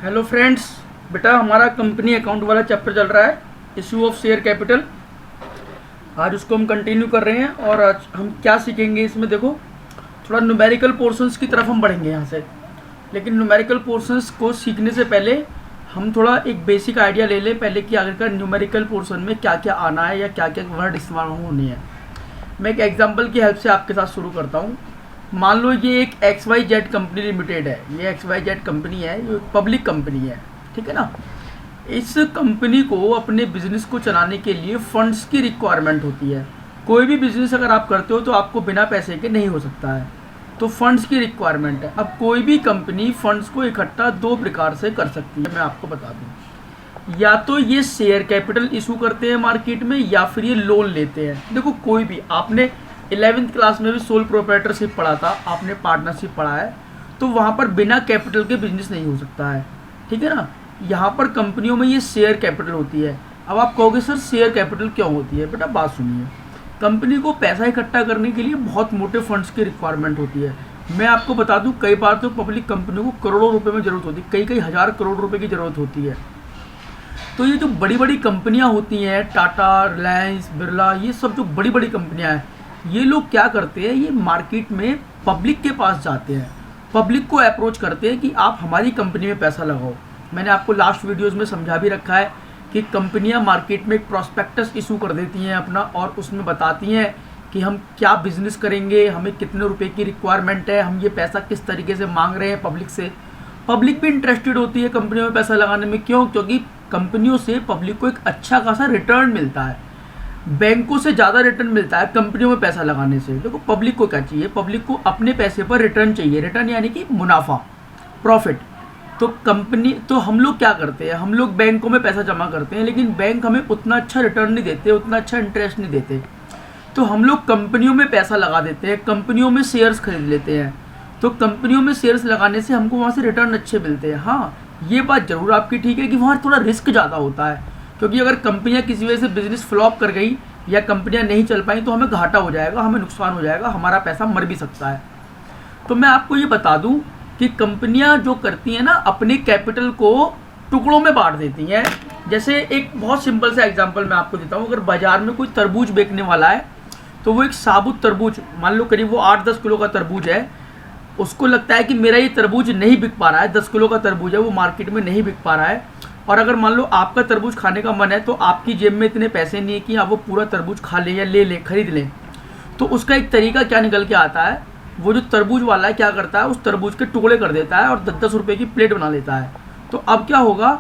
Hello friends, बेटा हमारा company account वाला चैप्टर चल रहा है, इशू ऑफ शेयर कैपिटल। आज उसको हम कंटिन्यू कर रहे हैं और आज हम क्या सीखेंगे इसमें देखो, थोड़ा न्यूमेरिकल पोर्शंस की तरफ हम बढ़ेंगे यहाँ से। लेकिन न्यूमेरिकल पोर्शंस को सीखने से पहले हम थोड़ा एक बेसिक आइडिया ले लें पहले कि आखिरकार न्यूमेरिकल पोर्शन में क्या क्या आना है या क्या क्या वर्ड इस्तेमाल होनी है। मैं एक एग्जाम्पल की हेल्प से आपके साथ शुरू करता हूँ। मान लो ये एक XYZ कंपनी लिमिटेड है, ये XYZ कंपनी है, ये पब्लिक कंपनी है, ठीक है ना। इस कंपनी को अपने बिजनेस को चलाने के लिए फंड्स की रिक्वायरमेंट होती है। कोई भी बिजनेस अगर आप करते हो तो आपको बिना पैसे के नहीं हो सकता है, तो फंड्स की रिक्वायरमेंट है। अब कोई भी कंपनी फंड्स को इकट्ठा दो प्रकार से कर सकती है, मैं आपको बता दूं। या तो ये शेयर कैपिटल इशू करते हैं मार्केट में, या फिर ये लोन लेते हैं। देखो कोई भी, आपने 11वीं क्लास में भी सोल प्रोप्राइटरशिप पढ़ा था, आपने पार्टनरशिप पढ़ा है, तो वहाँ पर बिना कैपिटल के बिजनेस नहीं हो सकता है, ठीक है ना। यहाँ पर कंपनियों में ये शेयर कैपिटल होती है। अब आप कहोगे सर शेयर कैपिटल क्यों होती है? बेटा बात सुनिए, कंपनी को पैसा इकट्ठा करने के लिए बहुत मोटे फंड्स की रिक्वायरमेंट होती है। मैं आपको बता दूं, कई बार तो पब्लिक कंपनियों को करोड़ों रुपए में ज़रूरत होती है, कई कई हज़ार करोड़ रुपए की ज़रूरत होती है। तो ये जो बड़ी बड़ी कंपनियां होती हैं, टाटा, रिलायंस, बिरला, ये सब जो बड़ी बड़ी कंपनियां हैं, ये लोग क्या करते हैं, ये मार्केट में पब्लिक के पास जाते हैं, पब्लिक को अप्रोच करते हैं कि आप हमारी कंपनी में पैसा लगाओ। मैंने आपको लास्ट वीडियोज़ में समझा भी रखा है कि कंपनियां मार्केट में एक प्रॉस्पेक्टस इशू कर देती हैं अपना, और उसमें बताती हैं कि हम क्या बिजनेस करेंगे, हमें कितने रुपए की रिक्वायरमेंट है, हम ये पैसा किस तरीके से मांग रहे हैं पब्लिक से। पब्लिक भी इंटरेस्टेड होती है कंपनियों में पैसा लगाने में। क्यों? क्योंकि कंपनियों से पब्लिक को एक अच्छा खासा रिटर्न मिलता है, बैंकों से ज़्यादा रिटर्न मिलता है कंपनियों में पैसा लगाने से। देखो पब्लिक को क्या चाहिए, पब्लिक को अपने पैसे पर रिटर्न चाहिए, रिटर्न यानी कि मुनाफा, प्रॉफिट। तो हम लोग क्या करते हैं, हम लोग बैंकों में पैसा जमा करते हैं, लेकिन बैंक हमें उतना अच्छा रिटर्न नहीं देते, उतना अच्छा इंटरेस्ट नहीं देते। तो हम लोग कंपनियों में पैसा लगा देते हैं, कंपनियों में शेयर्स खरीद लेते हैं। तो कंपनियों में शेयर्स लगाने से हमको वहाँ से रिटर्न अच्छे मिलते हैं। हाँ, ये बात जरूर आपकी ठीक है कि वहाँ थोड़ा रिस्क ज़्यादा होता है, क्योंकि अगर कंपनियां किसी वजह से बिजनेस फ्लॉप कर गई या कंपनियां नहीं चल पाई तो हमें घाटा हो जाएगा, हमें नुकसान हो जाएगा, हमारा पैसा मर भी सकता है। तो मैं आपको ये बता दूं कि कंपनियां जो करती हैं ना, अपने कैपिटल को टुकड़ों में बांट देती हैं। जैसे एक बहुत सिंपल सा एग्जांपल मैं आपको देता हूं। अगर बाजार में कोई तरबूज बेचने वाला है, तो वो एक साबुत तरबूज, मान लो करीब वो 8-10 किलो का तरबूज है, उसको लगता है कि मेरा ये तरबूज नहीं बिक पा रहा है, 10 किलो का तरबूज है, वो मार्केट में नहीं बिक पा रहा है। और अगर मान लो आपका तरबूज खाने का मन है, तो आपकी जेब में इतने पैसे नहीं है कि आप वो पूरा तरबूज खा लें या ले लें, खरीद लें। तो उसका एक तरीका क्या निकल के आता है, वो जो तरबूज वाला है क्या करता है, उस तरबूज के टुकड़े कर देता है और 10-10 रुपये की प्लेट बना लेता है। तो अब क्या होगा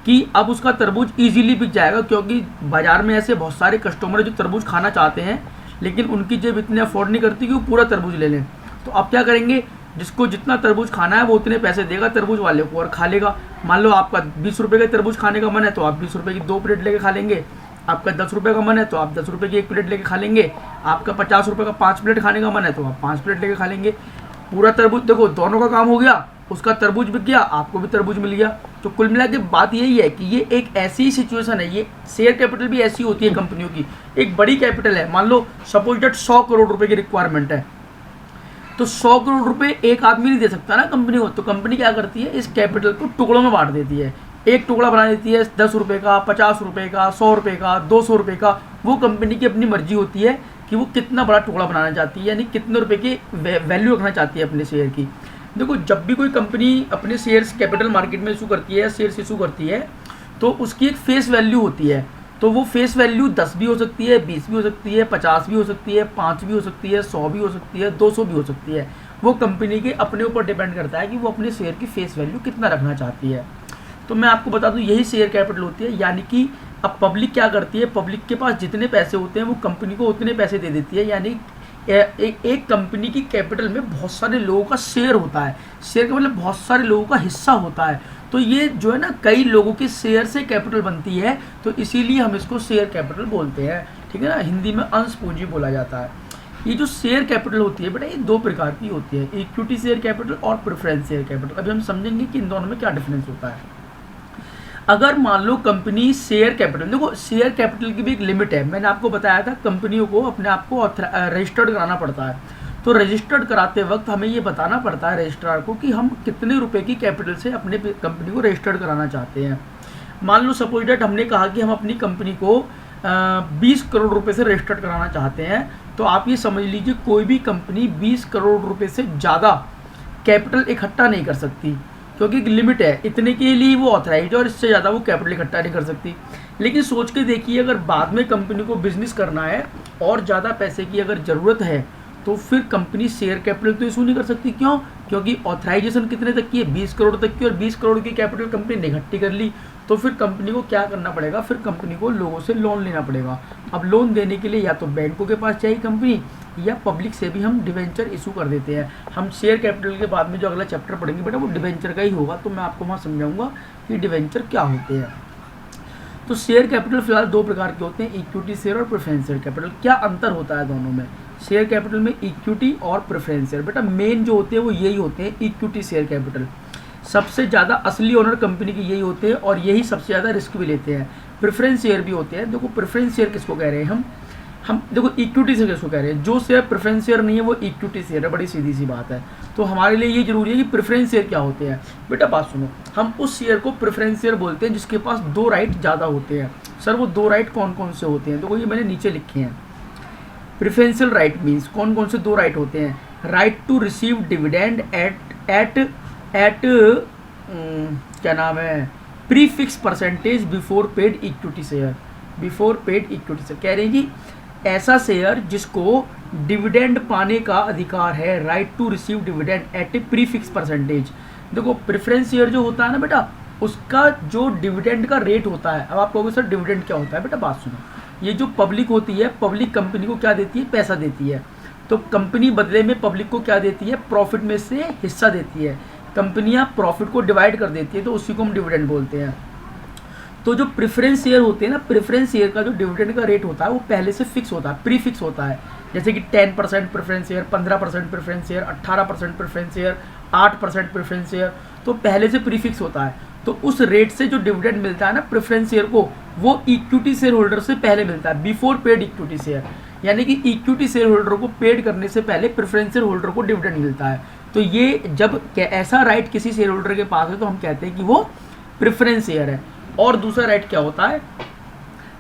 कि अब उसका तरबूज ईजिली बिक जाएगा, क्योंकि बाजार में ऐसे बहुत सारे कस्टमर जो तरबूज खाना चाहते हैं, लेकिन उनकी जेब इतने अफोर्ड नहीं करती कि वो पूरा तरबूज ले लें। तो अब क्या करेंगे, जिसको जितना तरबूज खाना है वो उतने पैसे देगा तरबूज वाले को और खा लेगा। मान लो आपका 20 रुपये का तरबूज खाने का मन है, तो आप 20 रुपये की 2 प्लेट लेके खा लेंगे। आपका 10 रुपये का मन है तो आप 10 रुपये की 1 प्लेट लेके खा लेंगे। आपका 50 रुपये का 5 प्लेट खाने का मन है तो आप 5 प्लेट लेके खा लेंगे। पूरा तरबूज, देखो दोनों का काम हो गया, उसका तरबूज बिक गया, आपको भी तरबूज मिल गया। तो कुल मिला के बात यही है कि ये एक ऐसी सिचुएशन है, ये शेयर कैपिटल भी ऐसी होती है कंपनियों की। एक बड़ी कैपिटल है, मान लो सपोज दैट 100 करोड़ रुपए की रिक्वायरमेंट है, तो 100 करोड़ रुपए एक आदमी नहीं दे सकता ना कंपनी को। तो कंपनी क्या करती है, इस कैपिटल को टुकड़ों में बांट देती है। एक टुकड़ा बना देती है 10 रुपये का, 50 रुपये का, 100 रुपये का, 200 रुपये का। वो कंपनी की अपनी मर्जी होती है कि वो कितना बड़ा टुकड़ा बनाना चाहती है, यानी कितने रुपए की वैल्यू रखना चाहती है अपने शेयर की। देखो जब भी कोई कंपनी अपने शेयर्स कैपिटल मार्केट में इशू करती है, शेयर्स इशू करती है, तो उसकी एक फेस वैल्यू होती है। तो वो फेस वैल्यू 10 भी हो सकती है, 20 भी हो सकती है, 50 भी हो सकती है, 5 भी हो सकती है, 100 भी हो सकती है, 200 भी हो सकती है। वो कंपनी के अपने ऊपर डिपेंड करता है कि वो अपने शेयर की फेस वैल्यू कितना रखना चाहती है। तो मैं आपको बता दूं, यही शेयर कैपिटल होती है। यानी कि अब पब्लिक क्या करती है, पब्लिक के पास जितने पैसे होते हैं वो कंपनी को उतने पैसे दे देती है। यानी एक कंपनी की कैपिटल में बहुत सारे लोगों का शेयर होता है, शेयर का मतलब बहुत सारे लोगों का हिस्सा होता है। तो ये जो है ना, कई लोगों के शेयर से कैपिटल बनती है, तो इसीलिए हम इसको शेयर कैपिटल बोलते हैं, ठीक है ना। हिंदी में अंश पूंजी बोला जाता है। ये जो शेयर कैपिटल होती है बेटा, ये 2 प्रकार की होती है, इक्विटी शेयर कैपिटल और प्रेफरेंस शेयर कैपिटल। अभी हम समझेंगे कि इन दोनों में क्या डिफरेंस होता है। अगर मान लो कंपनी शेयर कैपिटल, देखो शेयर कैपिटल की भी एक लिमिट है। मैंने आपको बताया था कंपनियों को अपने आप को रजिस्टर्ड कराना पड़ता है। तो रजिस्टर्ड कराते वक्त हमें ये बताना पड़ता है रजिस्ट्रार को कि हम कितने रुपए की कैपिटल से अपने कंपनी को रजिस्टर्ड कराना चाहते हैं। मान लो सपोज डेट हमने कहा कि हम अपनी कंपनी को 20 करोड़ रुपए से रजिस्टर्ड कराना चाहते हैं, तो आप ये समझ लीजिए कोई भी कंपनी 20 करोड़ रुपए से ज़्यादा कैपिटल इकट्ठा नहीं कर सकती, क्योंकि एक लिमिट है, इतने के लिए वो ऑथराइज है और इससे ज़्यादा वो कैपिटल इकट्ठा नहीं कर सकती। लेकिन सोच के देखिए, अगर बाद में कंपनी को बिजनेस करना है और ज़्यादा पैसे की अगर ज़रूरत है तो फिर कंपनी शेयर कैपिटल तो इशू नहीं कर सकती। क्यों? क्योंकि ऑथराइजेशन कितने तक की है? 20 करोड़ तक की, और 20 करोड़ की कैपिटल कंपनी ने इकट्ठी कर ली, तो फिर कंपनी को क्या करना पड़ेगा? फिर कंपनी को लोगों से लोन लेना पड़ेगा। अब लोन देने के लिए या तो बैंकों के पास चाहिए कंपनी, या पब्लिक से भी हम डिवेंचर इशू कर देते हैं। हम शेयर कैपिटल के बाद में जो अगला चैप्टर पढ़ेंगे बेटा वो डिवेंचर का ही होगा, तो मैं आपको वहाँ समझाऊंगा कि डिवेंचर क्या होते हैं। तो शेयर कैपिटल फिलहाल दो प्रकार के होते हैं, इक्विटी शेयर और प्रेफरेंस शेयर कैपिटल। क्या अंतर होता है दोनों में? शेयर कैपिटल में इक्विटी और प्रेफरेंस शेयर, बेटा मेन जो होते हैं वो यही होते हैं, इक्विटी शेयर कैपिटल। सबसे ज़्यादा असली ओनर कंपनी के यही होते हैं और यही सबसे ज़्यादा रिस्क भी लेते हैं। प्रेफरेंस शेयर भी होते हैं। देखो प्रेफरेंस शेयर किसको कह रहे हैं हम देखो इक्विटी से किसको कह रहे हैं? जो शेयर प्रेफरेंस शेयर नहीं है वो इक्विटी शेयर है, बड़ी सीधी सी बात है। तो हमारे लिए ये जरूरी है कि प्रेफरेंस शेयर क्या होते हैं। बेटा बात सुनो, हम उस शेयर को प्रेफरेंस शेयर बोलते हैं जिसके पास 2 राइट ज़्यादा होते हैं। सर वो 2 राइट कौन कौन से होते हैं? देखो ये मैंने नीचे लिखे हैं। प्रेफरेंशियल राइट मीन्स कौन कौन से 2 राइट होते हैं? Right to receive dividend at क्या नाम है, pre fix percentage before paid equity share. Before paid equity share कह रहे हैं कि ऐसा शेयर जिसको डिविडेंड पाने का अधिकार है, right to receive dividend at a pre fix percentage. देखो प्रेफरेंस शेयर जो होता है ना बेटा, उसका जो डिविडेंड का रेट होता है। अब आप कहोगे सर डिविडेंड क्या होता है? बेटा बात सुनो, ये जो पब्लिक होती है, पब्लिक कंपनी को क्या देती है? पैसा देती है। तो कंपनी बदले में पब्लिक को क्या देती है? प्रॉफिट में से हिस्सा देती है। कंपनियां प्रॉफिट को डिवाइड कर देती है, तो उसी को हम डिविडेंड बोलते हैं। तो जो प्रेफरेंस शेयर होते हैं ना, प्रेफरेंस शेयर का जो डिविडेंड का रेट होता है वो पहले से फिक्स होता है, प्री फिक्स होता है। जैसे कि 10% preference share, 15% preference share, 18% preference share, 8% preference share, तो पहले से प्री फिक्स होता है। तो उस रेट से जो डिविडेंड मिलता है ना प्रेफरेंस शेयर को, वो इक्विटी शेयर होल्डर से पहले मिलता है, बिफोर पेड इक्विटी शेयर। यानी कि इक्विटी शेयर होल्डर को पेड करने से पहले प्रेफरेंस शेयर होल्डर को डिविडेंड मिलता है। तो ये जब ऐसा राइट किसी शेयर होल्डर के पास है तो हम कहते हैं कि वो प्रेफरेंस शेयर है। और दूसरा राइट क्या होता है?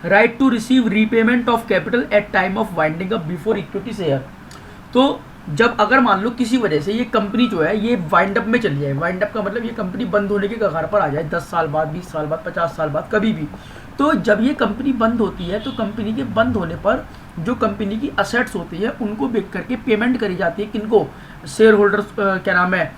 Right to receive repayment of capital at time of winding up before equity share. तो जब अगर मान लो किसी वजह से ये कंपनी जो है ये वाइंड अप में चली जाए, वाइंड अप का मतलब ये कंपनी बंद होने के कगार पर आ जाए, 10 साल बाद, 20 साल बाद, 50 साल बाद, कभी भी, तो जब ये कंपनी बंद होती है तो कंपनी के बंद होने पर जो कंपनी की असेट्स होती है उनको बेच करके पेमेंट करी जाती है। किनको? शेयर होल्डर्स, क्या नाम है,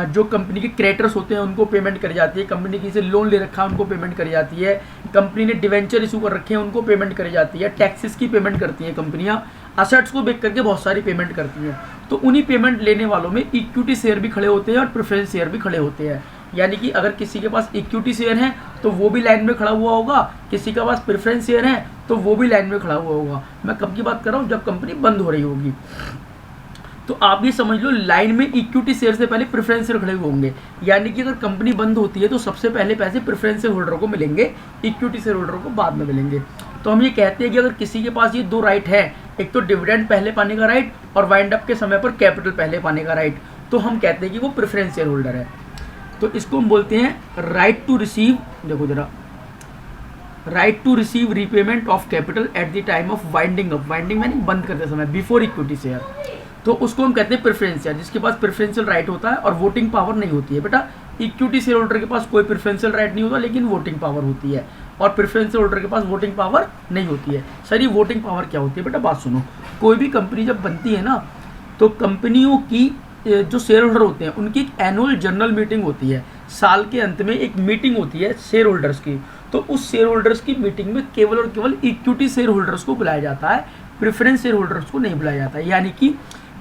जो कंपनी के क्रेडिटर्स होते हैं उनको पेमेंट करी जाती है। कंपनी की से लोन ले रखा है उनको पेमेंट करी जाती है। कंपनी ने डिवेंचर इशू कर रखे हैं उनको पेमेंट करी जाती है। टैक्सेस की पेमेंट करती हैं कंपनियां, असेट्स को बेच करके बहुत सारी पेमेंट करती हैं। तो उन्हीं पेमेंट लेने वालों में इक्विटी शेयर भी खड़े होते हैं और प्रेफरेंस शेयर भी खड़े होते हैं। यानी कि अगर किसी के पास इक्विटी शेयर है तो वो भी लाइन में खड़ा हुआ होगा, किसी के पास प्रेफरेंस शेयर है तो वो भी लाइन में खड़ा हुआ होगा। मैं कब की बात कर रहा हूँ? जब कंपनी बंद हो रही होगी। तो आप ये समझ लो लाइन में इक्विटी शेयर से पहले प्रेफरेंस शेयर खड़े होंगे। यानी कि अगर कंपनी बंद होती है तो सबसे पहले पैसे प्रेफरेंस शेयर होल्डर को मिलेंगे, इक्विटी शेयर होल्डर को बाद में मिलेंगे। तो हम ये कहते हैं कि अगर किसी के पास ये 2 राइट है, एक तो डिविडेंड पहले पाने का राइट और वाइंड अप के समय पर कैपिटल पहले पाने का राइट, तो हम कहते हैं कि वो प्रेफरेंस शेयर होल्डर है। तो इसको हम बोलते हैं राइट टू रिसीव, देखो जरा, right to receive repayment of capital at the time of winding up, winding मैंने बंद करते समय, बिफोर इक्विटी शेयर, तो उसको हम कहते हैं प्रेफरेंस शेयर, जिसके पास प्रेफरेंशियल राइट होता है और वोटिंग पावर नहीं होती है। बेटा इक्विटी शेयर होल्डर के पास कोई प्रेफरेंशियल राइट नहीं होता लेकिन वोटिंग पावर होती है, और प्रेफरेंशियल होल्डर के पास वोटिंग पावर नहीं होती है। सर ये वोटिंग पावर क्या होती है? बेटा बात सुनो, कोई भी कंपनी जब बनती है ना तो कंपनियों की जो शेयर होल्डर होते हैं उनकी एक एनुअल जनरल मीटिंग होती है, साल के अंत में एक मीटिंग होती है शेयर होल्डर्स की। तो उस शेयर होल्डर्स की मीटिंग में केवल और केवल इक्विटी शेयर होल्डर्स को बुलाया जाता है, प्रेफरेंस शेयर होल्डर्स को नहीं बुलाया जाता है। यानी कि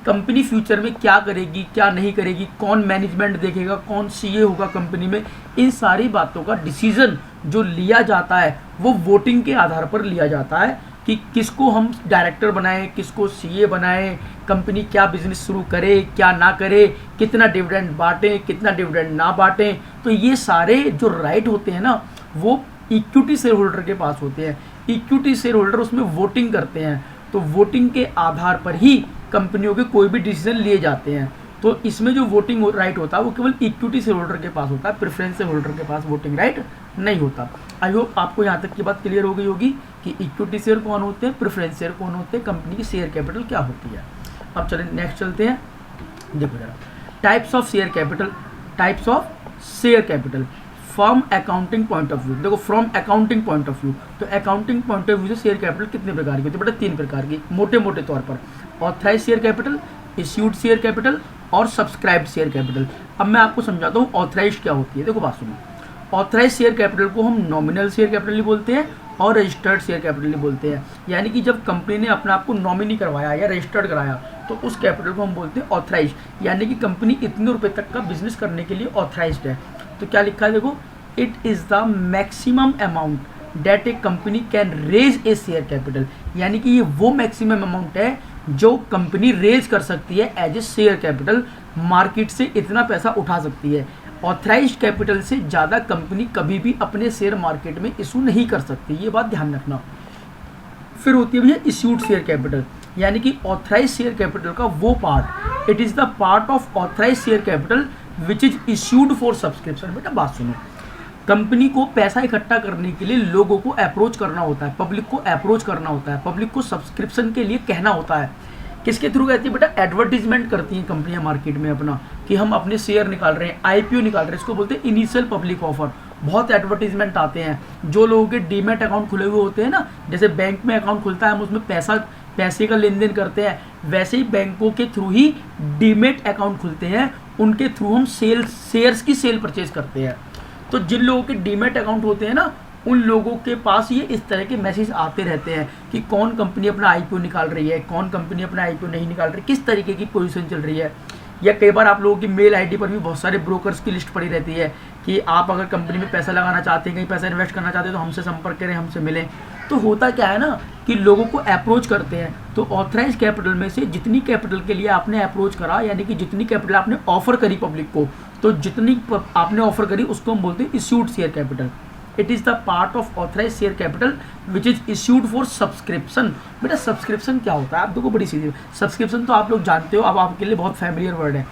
कंपनी फ्यूचर में क्या करेगी, क्या नहीं करेगी, कौन मैनेजमेंट देखेगा, कौन सीए होगा कंपनी में, इन सारी बातों का डिसीजन जो लिया जाता है वो वोटिंग के आधार पर लिया जाता है कि किसको हम डायरेक्टर बनाएं, किसको सीए बनाएं, कंपनी क्या बिजनेस शुरू करे, क्या ना करे, कितना डिविडेंड बांटें, कितना डिविडेंड ना बांटें। तो ये सारे जो राइट होते हैं ना वो इक्विटी शेयर होल्डर के पास होते हैं। इक्विटी शेयर होल्डर उसमें वोटिंग करते हैं, तो वोटिंग के आधार पर ही कंपनियों के कोई भी डिसीजन लिए जाते हैं। तो इसमें जो वोटिंग राइट होता है वो केवल इक्विटी शेयर होल्डर के पास होता है, प्रेफरेंस शेयर होल्डर के पास वोटिंग राइट नहीं होता। आई होप आपको यहाँ तक की बात क्लियर हो गई होगी कि इक्विटी शेयर कौन होते हैं, प्रेफरेंस शेयर कौन होते हैं, कंपनी की शेयर कैपिटल क्या होती है। अब चलिए नेक्स्ट चलते हैं। देखो जरा, types of share capital, types of share capital from accounting point of view. देखो from accounting point of view, तो अकाउंटिंग पॉइंट ऑफ व्यू से शेयर कैपिटल कितने प्रकार की होती है बेटा? 3 प्रकार की, मोटे मोटे तौर पर। Authorise share capital, issued share capital और सब्सक्राइब्ड शेयर कैपिटल। अब मैं आपको समझाता हूँ ऑथराइज क्या होती है। देखो बात सुनो, ऑथराइज शेयर कैपिटल को हम नॉमिनल शेयर कैपिटल ही बोलते हैं और रजिस्टर्ड शेयर कैपिटल ही बोलते हैं। यानी कि जब कंपनी ने अपने आप को नॉमिनी करवाया या रजिस्टर्ड कराया तो उस कैपिटल को हम बोलते हैं ऑथराइज, यानी कि कंपनी इतने रुपए तक का बिजनेस करने के लिए ऑथराइज्ड है। तो क्या लिखा है देखो, it is the maximum amount that a company can raise a share capital, यानी कि ये वो मैक्सिमम अमाउंट है जो कंपनी रेज कर सकती है as a share capital, market से इतना पैसा उठा सकती है। ऑथराइज्ड कैपिटल से ज़्यादा कंपनी कभी भी अपने शेयर मार्केट में इशू नहीं कर सकती, ये बात ध्यान रखना। फिर होती है भैया इश्यूड शेयर कैपिटल, यानी कि ऑथराइज शेयर कैपिटल का वो part, it is the part of authorise share capital which is issued for subscription. बेटा बात सुनो, कंपनी को पैसा इकट्ठा करने के लिए लोगों को अप्रोच करना होता है, पब्लिक को अप्रोच करना होता है, पब्लिक को सब्सक्रिप्शन के लिए कहना होता है। किसके थ्रू कहती है बेटा? एडवर्टीजमेंट करती हैं कंपनियां मार्केट में अपना कि हम अपने शेयर निकाल रहे हैं, आईपीओ निकाल रहे हैं, इसको बोलते हैं इनिशियल पब्लिक ऑफर। बहुत एडवर्टीजमेंट आते हैं, जो लोगों के डीमैट अकाउंट खुले हुए होते हैं ना, जैसे बैंक में अकाउंट खुलता है हम उसमें पैसे का लेन देन करते हैं, वैसे ही बैंकों के थ्रू ही डीमैट अकाउंट खुलते हैं, उनके थ्रू हम शेयर्स की सेल परचेज करते हैं। तो जिन लोगों के डीमैट अकाउंट होते हैं ना, उन लोगों के पास ये इस तरह के मैसेज आते रहते हैं कि कौन कंपनी अपना आईपीओ निकाल रही है, कौन कंपनी अपना आईपीओ नहीं निकाल रही, किस तरीके की पोजीशन चल रही है। या कई बार आप लोगों की मेल आईडी पर भी बहुत सारे ब्रोकर्स की लिस्ट पड़ी रहती है कि आप अगर कंपनी में पैसा लगाना चाहते हैं, कहीं पैसा इन्वेस्ट करना चाहते हैं तो हमसे संपर्क करें, हमसे मिलें। तो होता क्या है ना कि लोगों को अप्रोच करते हैं। तो ऑथराइज कैपिटल में से जितनी कैपिटल के लिए आपने अप्रोच करा, यानी कि जितनी कैपिटल आपने ऑफर करी पब्लिक को, तो जितनी आपने ऑफर करी उसको हम बोलते हैं issued share capital. It is the part of authorise share capital which is issued for subscription. बेटा सब्सक्रिप्शन क्या होता है? आप देखो बड़ी सीधी, सब्सक्रिप्शन तो आप लोग जानते हो, अब आपके लिए बहुत फैमिलियर वर्ड है।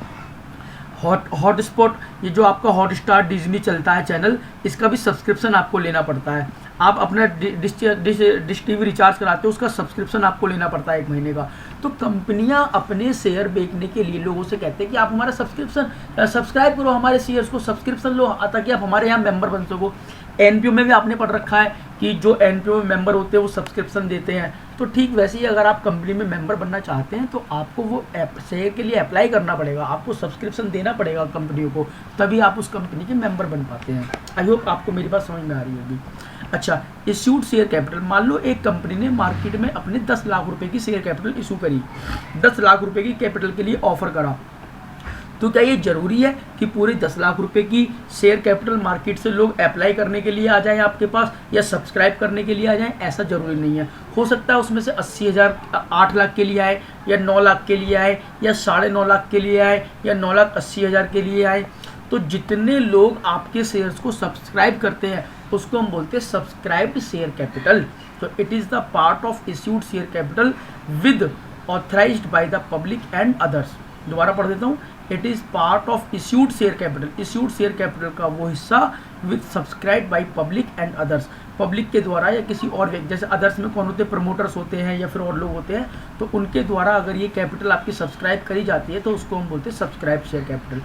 हॉटस्पॉट, ये जो आपका हॉटस्टार डिज्नी चलता है चैनल, इसका भी सब्सक्रिप्शन आपको लेना पड़ता है। आप अपना डिश टीवी रिचार्ज कराते हो, उसका सब्सक्रिप्शन आपको लेना पड़ता है 1 महीने का। तो कंपनियां अपने शेयर बेचने के लिए लोगों से कहते हैं कि आप हमारा सब्सक्राइब करो, हमारे शेयर्स को सब्सक्रिप्शन लो ताकि आप हमारे यहाँ मेंबर बन सको। एनपीओ में भी आपने पढ़ रखा है कि जो एनपीओ में मेंबर होते हैं वो सब्सक्रिप्शन देते हैं। तो ठीक वैसे ही अगर आप कंपनी में मेंबर बनना चाहते हैं तो आपको वो शेयर के लिए अप्लाई करना पड़ेगा, आपको सब्सक्रिप्शन देना पड़ेगा कंपनियों को, तभी आप उस कंपनी के मेंबर बन पाते हैं। आई होप आपको मेरी बात समझ में आ रही होगी। अच्छा, इश्यूड शेयर कैपिटल, मान लो एक कंपनी ने मार्केट में अपने 10 लाख रुपए की शेयर कैपिटल इशू करी, 10 लाख रुपए की कैपिटल के लिए ऑफर करा। तो क्या ये जरूरी है कि पूरे 10 लाख रुपए की शेयर कैपिटल मार्केट से लोग अप्लाई करने के लिए आ जाएं आपके पास या सब्सक्राइब करने के लिए आ जाएं? ऐसा जरूरी नहीं है। हो सकता है उसमें से 80,000 8 लाख के लिए आए, या 9 लाख के लिए आए, या 9.5 लाख के लिए आए, या 9,80,000 के लिए आए। तो जितने लोग आपके शेयर्स को सब्सक्राइब करते हैं उसको हम बोलते हैं सब्सक्राइब्ड शेयर कैपिटल। तो it is the part of issued share capital with authorised by the public and others. दोबारा पढ़ देता हूँ, it is part of issued share capital, issued share capital का वो हिस्सा with subscribe by public and others, public के द्वारा या किसी और व्यक्ति, जैसे अदर्स में कौन होते हैं? प्रमोटर्स होते हैं या फिर और लोग होते हैं, तो उनके द्वारा अगर ये कैपिटल आपकी सब्सक्राइब करी जाती है तो उसको हम बोलते हैं subscribe share capital.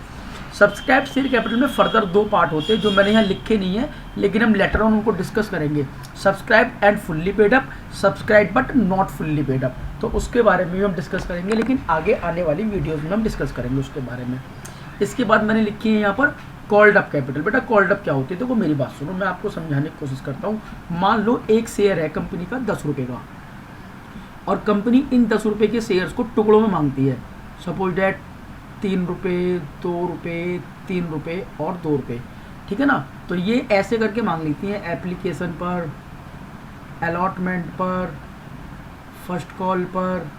Subscribe share capital में फर्दर 2 पार्ट होते हैं जो मैंने यहाँ लिखे नहीं है, लेकिन हम लेटर ऑन उनको डिस्कस करेंगे। Subscribe and fully paid up, subscribe but not fully paid up, तो उसके बारे में भी हम डिस्कस करेंगे, लेकिन आगे आने वाली वीडियोज़ में हम डिस्कस करेंगे उसके बारे में। इसके बाद मैंने लिखी है यहाँ पर कॉल्ड अप कैपिटल। बेटा कॉल्ड अप क्या होती है? देखो मेरी बात सुनो, मैं आपको समझाने की कोशिश करता हूँ। मान लो एक शेयर है कंपनी का 10 रुपये का, और कंपनी इन 10 रुपये के शेयर्स को टुकड़ों में मांगती है। सपोज डैट 3 रुपये, 2 रुपये, 3 रुपये और 2 रुपये, ठीक है ना। तो ये ऐसे करके मांग लेती हैं एप्लीकेशन पर, अलॉटमेंट पर, फर्स्ट कॉल पर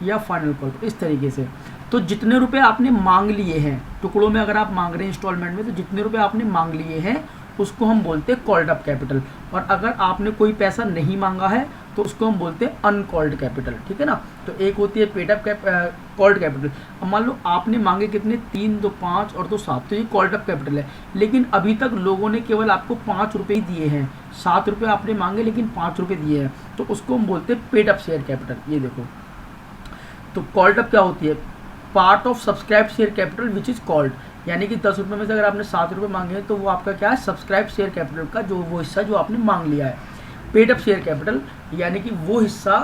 या फाइनल कॉल पर, इस तरीके से। तो जितने रुपए आपने मांग लिए हैं टुकड़ों में, अगर आप मांग रहे हैं इंस्टॉलमेंट में, तो जितने रुपए आपने मांग लिए हैं उसको हम बोलते हैं कॉल्ड अप कैपिटल। और अगर आपने कोई पैसा नहीं मांगा है तो उसको हम बोलते हैं अनकॉल्ड कैपिटल, ठीक है ना। तो एक होती है पेड अप कॉल्ड कैपिटल। अब मान लो आपने मांगे कितने, 3, 2 5 और 2 7, तो ये कॉल्ड अप कैपिटल है। लेकिन अभी तक लोगों ने केवल आपको 5 रुपये ही दिए हैं, 7 रुपये आपने मांगे लेकिन 5 रुपये दिए हैं, तो उसको हम बोलते हैं पेड अप शेयर कैपिटल। ये देखो, तो कॉल्ड अप क्या होती है, part of subscribe share capital which is called, यानी कि 10 रुपये में से अगर आपने 7 रुपये मांगे हैं तो वो आपका क्या है, सब्सक्राइब शेयर कैपिटल का जो वो हिस्सा जो आपने मांग लिया है। पेड अप शेयर कैपिटल यानी कि वो हिस्सा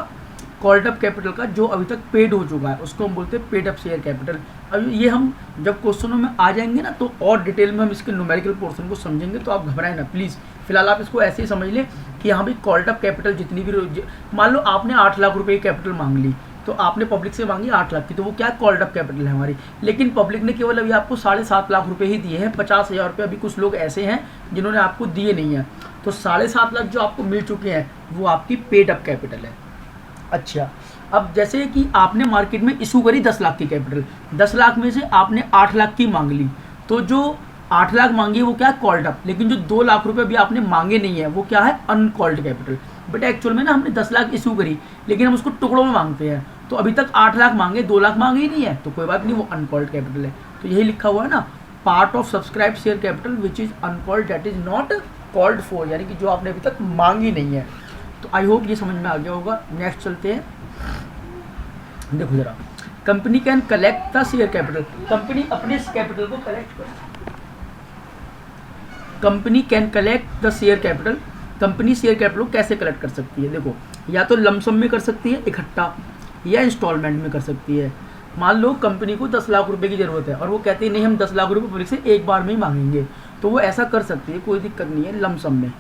कॉल्ड अप कैपिटल का जो अभी तक पेड हो चुका है, उसको हम बोलते हैं पेड अप शेयर कैपिटल। अब ये हम जब क्वेश्चनों में आ जाएंगे ना तो और डिटेल में हम इसके न्यूमेरिकल पोर्शन को समझेंगे, तो आप घबराएं ना प्लीज़। फिलहाल आप इसको ऐसे ही समझ लें कि यहाँ भी कॉल्ड अप कैपिटल जितनी भी, मान लो आपने 8 लाख रुपए की कैपिटल मांग ली, तो आपने पब्लिक से मांगी 8 लाख की, तो वो क्या कॉल्ड अप कैपिटल है हमारी। लेकिन पब्लिक ने केवल अभी आपको 7.5 लाख रुपए ही दिए हैं, 50,000 रुपये अभी कुछ लोग ऐसे हैं जिन्होंने आपको दिए नहीं हैं, तो 7.5 लाख जो आपको मिल चुके हैं वो आपकी पेड अप कैपिटल है। अच्छा, अब जैसे कि आपने मार्केट में इशू करी 10 लाख की कैपिटल, 10 लाख में से आपने 8 लाख की मांग ली, तो जो 8 लाख मांगी वो क्या है, कॉल्ड अप। लेकिन जो 2 लाख रुपए अभी आपने मांगे नहीं है वो क्या है, अनकॉल्ड कैपिटल। बट एक्चुअल में ना हमने 10 लाख इशू करी लेकिन हम उसको टुकड़ों में मांगते हैं, तो अभी तक 8 लाख मांगे, 2 लाख मांगे ही नहीं है, तो कोई बात नहीं, वो अनकॉल्ड कैपिटल है। तो यही लिखा हुआ है ना, part of subscribe share capital which is uncalled that is not called for, यानी कि जो आपने अभी तक मांगी नहीं है। तो आई होप ये समझ में आ गया होगा। नेक्स्ट चलते हैं, देखो जरा, company can collect the share capital, company अपने कैपिटल को कलेक्ट कर, company can collect the share capital, company share capital को कैसे कलेक्ट कर सकती है, देखो, या तो लमसम में कर सकती है इकट्ठा, या इंस्टॉलमेंट में कर सकती है। मान लो कंपनी को 10 लाख रुपए की ज़रूरत है और वो कहती है नहीं हम 10 लाख रुपए पब्लिक से एक बार में ही मांगेंगे, तो वो ऐसा कर सकती है, कोई दिक्कत नहीं है लमसम में।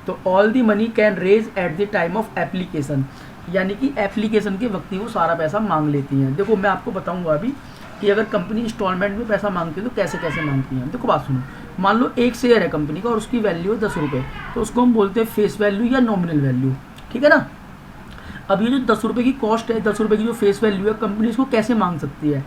तो all the money can raise at the time of application, यानी कि एप्लीकेशन के वक्त ही वो सारा पैसा मांग लेती हैं। देखो मैं आपको बताऊंगा अभी कि अगर कंपनी इंस्टॉलमेंट में पैसा मांगती है तो कैसे कैसे मांगती हैं। देखो बात सुनो, मान लो एक शेयर है कंपनी का और उसकी वैल्यू है 10 रुपये, तो उसको हम बोलते हैं फेस वैल्यू या नॉमिनल वैल्यू, ठीक है ना। अब ये जो 10 रुपये की कॉस्ट है, 10 रुपये की जो फेस वैल्यू है, कंपनी इसको कैसे मांग सकती है,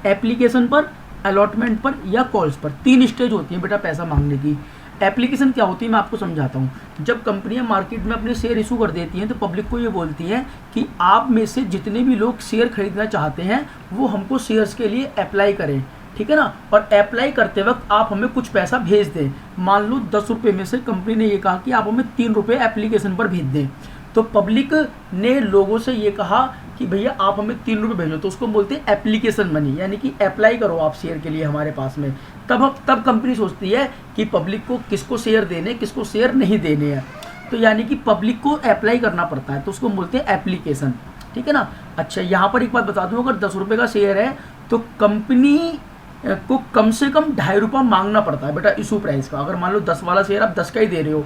एप्लीकेशन पर, अलॉटमेंट पर या कॉल्स पर। 3 स्टेज होती है बेटा पैसा मांगने की। एप्लीकेशन क्या होती है मैं आपको समझाता हूँ। जब कंपनियां मार्केट में अपने शेयर इशू कर देती हैं तो पब्लिक को ये बोलती हैं कि आप में से जितने भी लोग शेयर खरीदना चाहते हैं वो हमको शेयर्स के लिए अप्लाई करें, ठीक है ना। और अप्लाई करते वक्त आप हमें कुछ पैसा भेज दें। मान लो 10 रुपये में से कंपनी ने ये कहा कि आप हमें 3 रुपये एप्लीकेशन पर भेज दें, तो पब्लिक ने लोगों से ये कहा कि भैया आप हमें 3 रुपये भेजो, तो उसको बोलते हैं एप्लीकेशन मनी, यानी कि अप्लाई करो आप शेयर के लिए हमारे पास में। तब कंपनी सोचती है कि पब्लिक को किसको शेयर देने, किसको शेयर नहीं देने हैं, तो यानी कि पब्लिक को अप्लाई करना पड़ता है, तो उसको बोलते हैं एप्लीकेशन, ठीक है ना। अच्छा, यहाँ पर एक बात बता दूँ, अगर 10 रुपये का शेयर है तो कंपनी को कम से कम 2.5 रुपये मांगना पड़ता है बेटा इशू प्राइस का। अगर मान लो 10 वाला शेयर आप 10 का ही दे रहे हो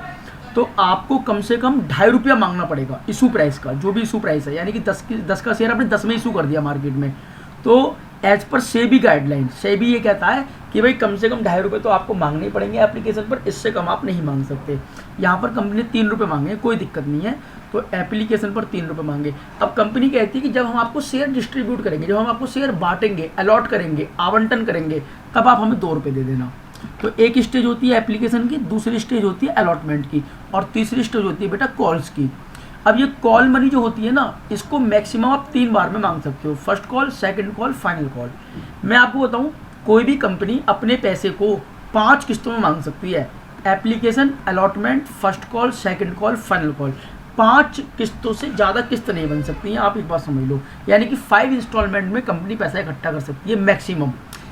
तो आपको कम से कम 2.5 रुपया मांगना पड़ेगा इशू प्राइस का, जो भी इशू प्राइस है, यानी कि 10 का शेयर आपने 10 में इशू कर दिया मार्केट में, तो as per SEBI guideline, SEBI ये कहता है कि भाई कम से कम 2.5 रुपये तो आपको मांगने ही पड़ेंगे एप्लीकेशन पर, इससे कम आप नहीं मांग सकते। यहाँ पर कंपनी ने 3 रुपये मांगे, कोई दिक्कत नहीं है, तो एप्लीकेशन पर 3 रुपये मांगे। अब कंपनी कहती है कि जब हम आपको शेयर डिस्ट्रीब्यूट करेंगे, जब हम आपको शेयर बांटेंगे, अलॉट करेंगे, आवंटन करेंगे, तब आप हमें 2 रुपये दे देना। तो एक स्टेज होती है एप्लीकेशन की, दूसरी स्टेज होती है अलॉटमेंट की, और तीसरी स्टेज होती है बेटा कॉल्स की। अब ये कॉल मनी जो होती है ना, इसको मैक्सिमम आप 3 बार में मांग सकते हो, first call, second call, final call. मैं आपको बताऊं, कोई भी कंपनी अपने पैसे को 5 किस्तों में मांग सकती है, application, allotment, first call, second call, final call. 5 किस्तों से ज़्यादा किस्त नहीं बन सकती है, आप एक बात समझ लो, यानी कि 5 इंस्टॉलमेंट में कंपनी पैसा इकट्ठा कर सकती है मैक्सिमम।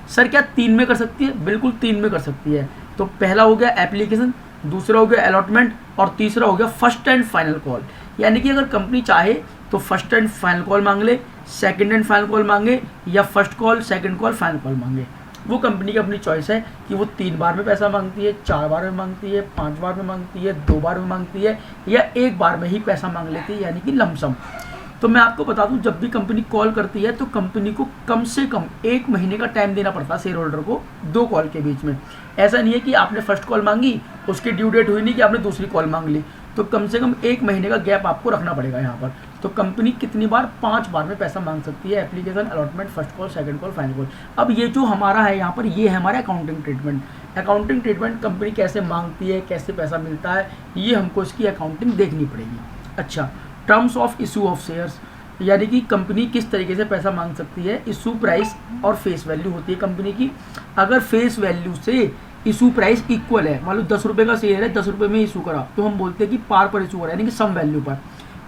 सर क्या 3 में कर सकती है? बिल्कुल 3 में कर सकती है। तो पहला हो गया एप्लीकेशन, दूसरा हो गया अलॉटमेंट, और तीसरा हो गया फर्स्ट एंड फाइनल कॉल। यानी कि अगर कंपनी चाहे तो फर्स्ट एंड फाइनल कॉल मांग ले, सेकंड एंड फाइनल कॉल मांगे, या first call, second call, final call मांगे। वो कंपनी की अपनी चॉइस है कि वो 3 बार में पैसा मांगती है, 4 बार में मांगती है, 5 बार में मांगती है, 2 बार में मांगती है, या 1 बार में ही पैसा मांग लेती है, यानी कि लमसम। तो मैं आपको बता दूं, जब भी कंपनी कॉल करती है तो कंपनी को कम से कम 1 महीने का टाइम देना पड़ता है शेयर होल्डर को 2 कॉल के बीच में। ऐसा नहीं है कि आपने फर्स्ट कॉल मांगी, उसकी ड्यू डेट हुई नहीं कि आपने दूसरी कॉल मांग ली, तो कम से कम 1 महीने का गैप आपको रखना पड़ेगा यहाँ पर। तो कंपनी कितनी बार? 5 बार में पैसा मांग सकती है, application, allotment, first call, second call, final call. अब ये जो हमारा है यहाँ पर, ये है हमारा accounting treatment. Accounting treatment company कैसे मांगती है, कैसे पैसा मिलता है, ये हमको इसकी अकाउंटिंग देखनी पड़ेगी। अच्छा, terms of issue of shares, यानी कि कंपनी किस तरीके से पैसा मांग सकती है। इशू प्राइस और फेस वैल्यू होती है कंपनी की। अगर फेस वैल्यू से इशू प्राइस इक्वल है, मान लो 10 रुपये का शेयर है, 10 रुपये में इशू करा, तो हम बोलते हैं कि पार पर इशू करा, यानी कि सम वैल्यू पर,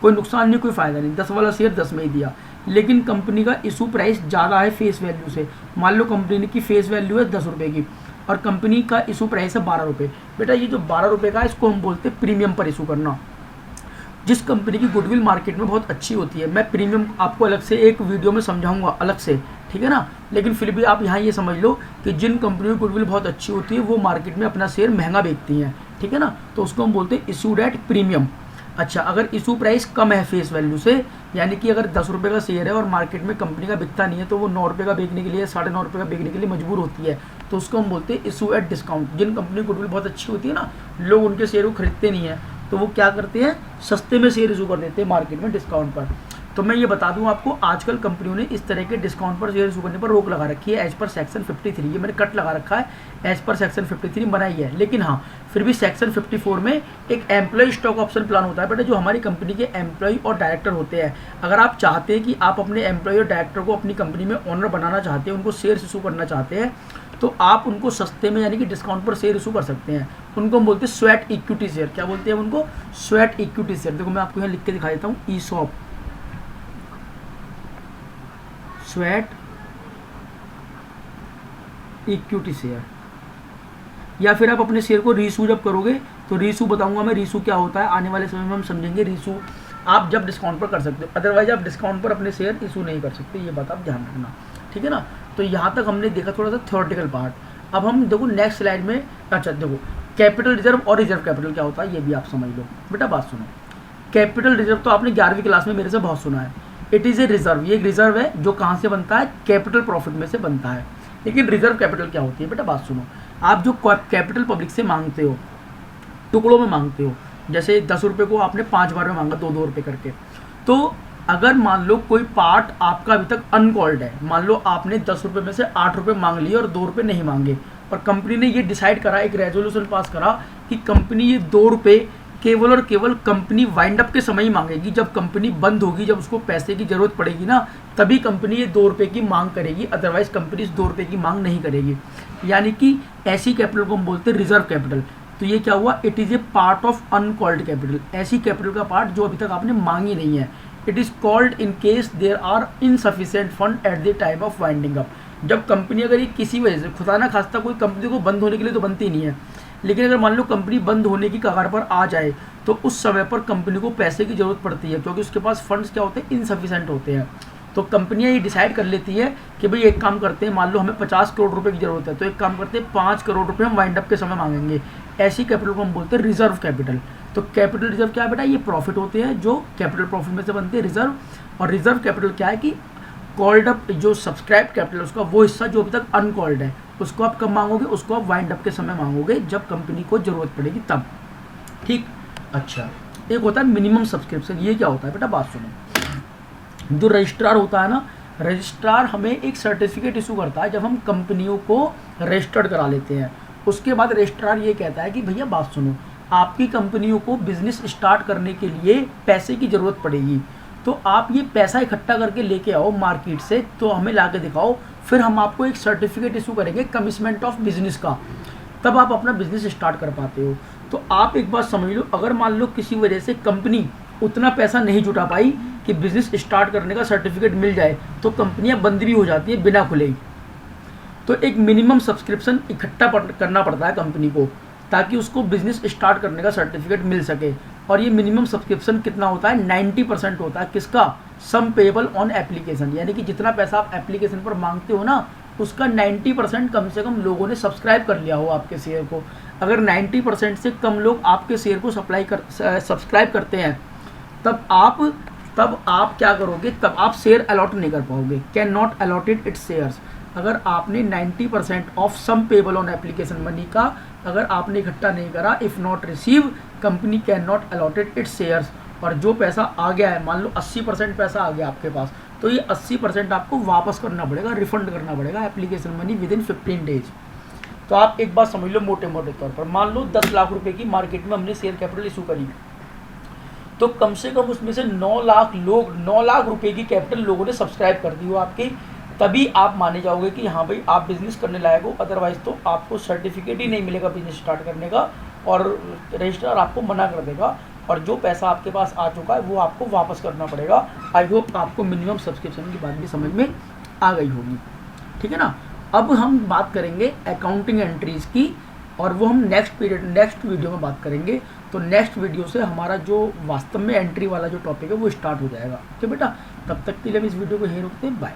कोई नुकसान नहीं, कोई फ़ायदा नहीं, 10 वाला शेयर 10 में ही दिया। लेकिन कंपनी का इशू प्राइस ज़्यादा है फेस वैल्यू से, मान लो कंपनी की फेस वैल्यू है 10 रुपये की और कंपनी का इशू प्राइस है 12 रुपये। बेटा ये जो 12 रुपये का है, इसको हम बोलते हैं प्रीमियम पर इशू करना। जिस कंपनी की गुडविल मार्केट में बहुत अच्छी होती है, मैं प्रीमियम आपको अलग से एक वीडियो में समझाऊंगा अलग से, ठीक है ना, लेकिन फिर भी आप यहाँ ये समझ लो कि जिन कंपनियों की गुडविल बहुत अच्छी होती है वो मार्केट में अपना शेयर महंगा बेचती हैं, ठीक है ना, तो उसको हम बोलते हैं इशूड एट प्रीमियम। अच्छा, अगर इशू प्राइस कम है फेस वैल्यू से, यानी कि अगर 10 रुपये का शेयर है और मार्केट में कंपनी का बिकता नहीं है, तो वो 9 रुपये का बेचने के लिए, 9.5 रुपये का बेचने के लिए मजबूर होती है, तो उसको हम बोलते हैं इशू एट डिस्काउंट। जिन कंपनी की गुडविल बहुत अच्छी होती है ना, लोग उनके शेयर को खरीदते नहीं है, तो वो क्या करते हैं, सस्ते में शेयर इशू कर देते हैं मार्केट में डिस्काउंट पर। तो मैं ये बता दूं आपको, आजकल कंपनियों ने इस तरह के डिस्काउंट पर शेयर इशू करने पर रोक लगा रखी है एज पर सेक्शन 53। ये मैंने कट लगा रखा है, एज पर सेक्शन 53 बनाई है। लेकिन हाँ, फिर भी सेक्शन 54 में एक एम्प्लॉय स्टॉक ऑप्शन प्लान होता है बेटा, जो हमारी कंपनी के एम्प्लॉय और डायरेक्टर होते हैं। अगर आप चाहते हैं कि आप अपने एम्प्लॉय और डायरेक्टर को अपनी कंपनी में ओनर बनाना चाहते हैं, उनको शेयर इशू करना चाहते हैं, तो आप उनको सस्ते में यानी कि डिस्काउंट पर शेयर इशू कर सकते हैं। उनको हम बोलते हैं स्वेट इक्विटी शेयर। क्या बोलते हैं उनको? Sweat equity share. देखो मैं आपको यहाँ लिख के दिखा देता हूँ, ईसॉप, स्वेट इक्विटी शेयर। या फिर आप अपने शेयर को रीशू जब करोगे, तो रीशू बताऊंगा मैं, रीशू क्या होता है आने वाले समय में हम समझेंगे। रीशू आप जब डिस्काउंट पर कर सकते हो, अदरवाइज आप डिस्काउंट पर अपने शेयर इशू नहीं कर सकते, ये बात आप ध्यान रखना, ठीक है ना। तो यहाँ तक हमने देखा थोड़ा सा थ्योरेटिकल पार्ट। अब हम देखो नेक्स्ट स्लाइड में, अच्छा देखो कैपिटल रिजर्व और रिजर्व कैपिटल क्या होता है ये भी आप समझ लो। बेटा बात सुनो, कैपिटल रिजर्व तो आपने 11वीं क्लास में मेरे से बहुत सुना है। इट इज़ ए रिजर्व, ये एक रिजर्व है जो कहाँ से बनता है, कैपिटल प्रॉफिट में से बनता है। लेकिन रिजर्व कैपिटल क्या होती है? बेटा बात सुनो, आप जो कैपिटल पब्लिक से मांगते हो, टुकड़ों में मांगते हो, जैसे 10 रुपये को आपने 5 बार में मांगा, 2-2 रुपये करके, तो अगर मान लो कोई पार्ट आपका अभी तक अनकॉल्ड है, मान लो आपने 10 रुपये में से 8 रुपये मांग लिए और 2 रुपये नहीं मांगे, और कंपनी ने ये डिसाइड करा, एक रेजोल्यूशन पास करा कि कंपनी ये 2 रुपये केवल और केवल कंपनी वाइंड अप के समय ही मांगेगी। जब कंपनी बंद होगी, जब उसको पैसे की जरूरत पड़ेगी ना, तभी कंपनी ये 2 रुपये की मांग करेगी, अदरवाइज कंपनी इस 2 रुपये की मांग नहीं करेगी। यानी कि ऐसी कैपिटल को हम बोलते हैं रिजर्व कैपिटल। तो ये क्या हुआ? It is a part of uncalled capital, ऐसी कैपिटल का पार्ट जो अभी तक आपने मांगी नहीं है। It is called in case there are insufficient fund at the time of winding up. जब कंपनी अगर ये किसी वजह से, खुदा ना खास्ता कोई कंपनी को बंद होने के लिए तो बनती नहीं है, लेकिन अगर मान लो कंपनी बंद होने की कगार पर आ जाए, तो उस समय पर कंपनी को पैसे की जरूरत पड़ती है, क्योंकि उसके पास फंड्स क्या होते हैं, इनसफिशिएंट होते हैं। तो कंपनियां ये डिसाइड कर लेती है कि भाई एक काम करते हैं, मान लो हमें 50 करोड़ रुपए की जरूरत है, तो एक काम करते हैं 5 करोड़ रुपए हम वाइंड अप के समय मांगेंगे। ऐसी कैपिटल को हम बोलते हैं रिजर्व कैपिटल। तो कैपिटल रिजर्व क्या है बेटा? ये प्रॉफिट होते हैं जो कैपिटल प्रॉफिट में से बनते हैं, रिजर्व। और रिजर्व कैपिटल क्या है कि कॉल्ड अप, जो सब्सक्राइब कैपिटल उसका वो हिस्सा जो अभी तक अनकॉल्ड है, उसको आप कब मांगोगे? उसको आप वाइंड अप के समय मांगोगे, जब कंपनी को जरूरत पड़ेगी तब, ठीक। अच्छा, एक होता है मिनिमम सब्सक्रिप्शन। ये क्या होता है बेटा? बात सुनो, जो रजिस्ट्रार होता है ना, रजिस्ट्रार हमें एक सर्टिफिकेट इशू करता है जब हम कंपनियों को रजिस्टर्ड करा लेते हैं। उसके बाद रजिस्ट्रार ये कहता है कि भैया बात सुनो, आपकी कंपनियों को बिजनेस स्टार्ट करने के लिए पैसे की ज़रूरत पड़ेगी, तो आप ये पैसा इकट्ठा करके लेके आओ मार्केट से, तो हमें ला के दिखाओ, फिर हम आपको एक सर्टिफिकेट इशू करेंगे कमिटमेंट ऑफ बिजनेस का, तब आप अपना बिजनेस स्टार्ट कर पाते हो। तो आप एक बात समझ लो, अगर मान लो किसी वजह से कंपनी उतना पैसा नहीं जुटा पाई कि बिजनेस स्टार्ट करने का सर्टिफिकेट मिल जाए, तो कंपनियां बंद भी हो जाती है बिना खुले ही। तो एक मिनिमम सब्सक्रिप्शन इकट्ठा करना पड़ता है कंपनी को, ताकि उसको बिजनेस स्टार्ट करने का सर्टिफिकेट मिल सके। और ये मिनिमम सब्सक्रिप्शन कितना होता है? 90% होता है। किसका? सम पेएबल ऑन एप्लीकेशन, यानी कि जितना पैसा आप एप्लीकेशन पर मांगते हो ना, उसका 90% कम से कम लोगों ने सब्सक्राइब कर लिया हो आपके शेयर को। अगर 90% से कम लोग आपके शेयर को सब्सक्राइब करते हैं, तब आप क्या करोगे? तब आप शेयर अलॉट नहीं कर पाओगे। Can not allotted its shares. अगर आपने 90% of sum payable on application money का अगर आपने इकट्ठा नहीं करा, if not receive, company can not allotted its shares. और जो पैसा आ गया है, मान लो 80% पैसा आ गया आपके पास, तो ये 80% आपको वापस करना पड़ेगा, रिफंड करना पड़ेगा application money with in 15 days. तो आप एक बात समझ लो मोटे मोटे तौर पर, मान लो 10 लाख रुपए की मार्केट में हमने शेयर कैपिटल इशू करी, तो कम से कम उसमें से 9 लाख लोग, 9 लाख रुपए की कैपिटल लोगों ने सब्सक्राइब कर दी हो आपकी, तभी आप माने जाओगे कि हाँ भाई आप बिज़नेस करने लायक हो। अदरवाइज़ तो आपको सर्टिफिकेट ही नहीं मिलेगा बिज़नेस स्टार्ट करने का, और रजिस्ट्रार आपको मना कर देगा, और जो पैसा आपके पास आ चुका है वो आपको वापस करना पड़ेगा। आई होप आपको मिनिमम सब्सक्रिप्शन की बात भी समझ में आ गई होगी, ठीक है ना। अब हम बात करेंगे अकाउंटिंग एंट्रीज़ की, और वो हम नेक्स्ट वीडियो में बात करेंगे। तो नेक्स्ट वीडियो से हमारा जो वास्तव में एंट्री वाला जो टॉपिक है वो स्टार्ट हो जाएगा। ओके बेटा, तब तक के लिए हम इस वीडियो को यहीं रोकते हैं। बाय।